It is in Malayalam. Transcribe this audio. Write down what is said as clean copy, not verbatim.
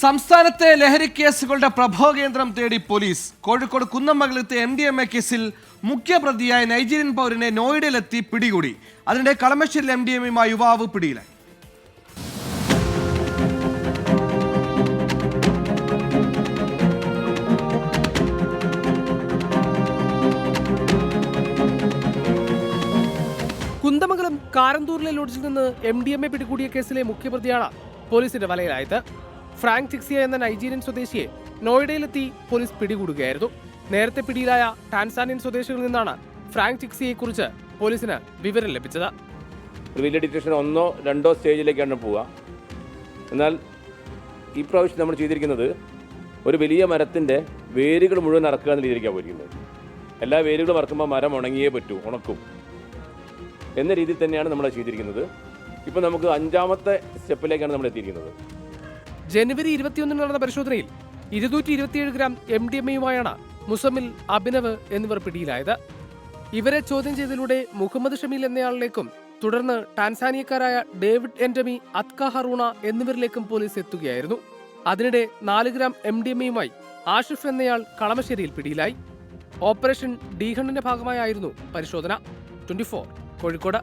സംസ്ഥാനത്തെ ലഹരി കേസുകളുടെ പ്രഭവകേന്ദ്രം തേടി പോലീസ്. കോഴിക്കോട് കുന്നമംഗലത്തെ MDMA കേസിൽ മുഖ്യപ്രതിയായ നൈജീരിയൻ പൗരനെ നോയിഡയിലെത്തി പിടികൂടി. അതിനിടെ കളമശ്ശേരിയിൽ MDMAയുമായി യുവാവ് പിടിയിലായി. കുന്ദമംഗലം കാരന്തൂരിലെ ലോഡ്ജിൽ നിന്ന് MDMA പിടികൂടിയ കേസിലെ മുഖ്യപ്രതിയാണ് പോലീസിന്റെ വലയിലായത്. ഫ്രാങ്ക് ചിക്സിയ എന്ന നൈജീരിയൻ സ്വദേശിയെ നോയിഡയിലെത്തി പോലീസ് പിടികൂടുകയായിരുന്നു. നേരത്തെ പിടിയിലായ ടാൻസാനിയൻ സ്വദേശികളിൽ നിന്നാണ് ഫ്രാങ്ക് ചിക്സിയെക്കുറിച്ച് പോലീസിന് വിവരം ലഭിച്ചത്. ഒരു വലിയ ഡിറ്റക്ഷൻ 1 or 2 സ്റ്റേജിലേക്കാണ് പോവുക. എന്നാൽ ഈ പ്രാവശ്യം നമ്മൾ ചെയ്തിരിക്കുന്നത് ഒരു വലിയ മരത്തിൻ്റെ വേരുകൾ മുഴുവൻ അറക്കുക എന്ന രീതിയിലേക്കാണ് പോയിരിക്കുന്നത്. എല്ലാ വേരുകളും അറക്കുമ്പോൾ മരം ഉണങ്ങിയേ പറ്റൂ, ഉണക്കും എന്ന രീതിയിൽ തന്നെയാണ് നമ്മൾ ചെയ്തിരിക്കുന്നത്. ഇപ്പോൾ നമുക്ക് 5ാമത്തെ സ്റ്റെപ്പിലേക്കാണ് നമ്മൾ എത്തിയിരിക്കുന്നത്. ജനുവരി 21 നടന്ന പരിശോധനയിൽ 227 ഗ്രാം MDMAയുമായാണ് മുസമ്മിൽ, അഭിനവ് എന്നിവർ പിടിയിലായത്. ഇവരെ ചോദ്യം ചെയ്തതിലൂടെ മുഹമ്മദ് ഷമീൽ എന്നയാളിലേക്കും തുടർന്ന് ടാൻസാനിയക്കാരായ ഡേവിഡ് എൻഡമി, അത്ക ഹറൂണ എന്നിവരിലേക്കും പോലീസ് എത്തുകയായിരുന്നു. അതിനിടെ 4 ഗ്രാം MDMAയുമായി ആഷിഫ് എന്നയാൾ കളമശ്ശേരിയിൽ പിടിയിലായി. ഓപ്പറേഷൻ ഡി ഹണ്ടിന്റെ ഭാഗമായായിരുന്നു പരിശോധന. 24 കോഴിക്കോട്.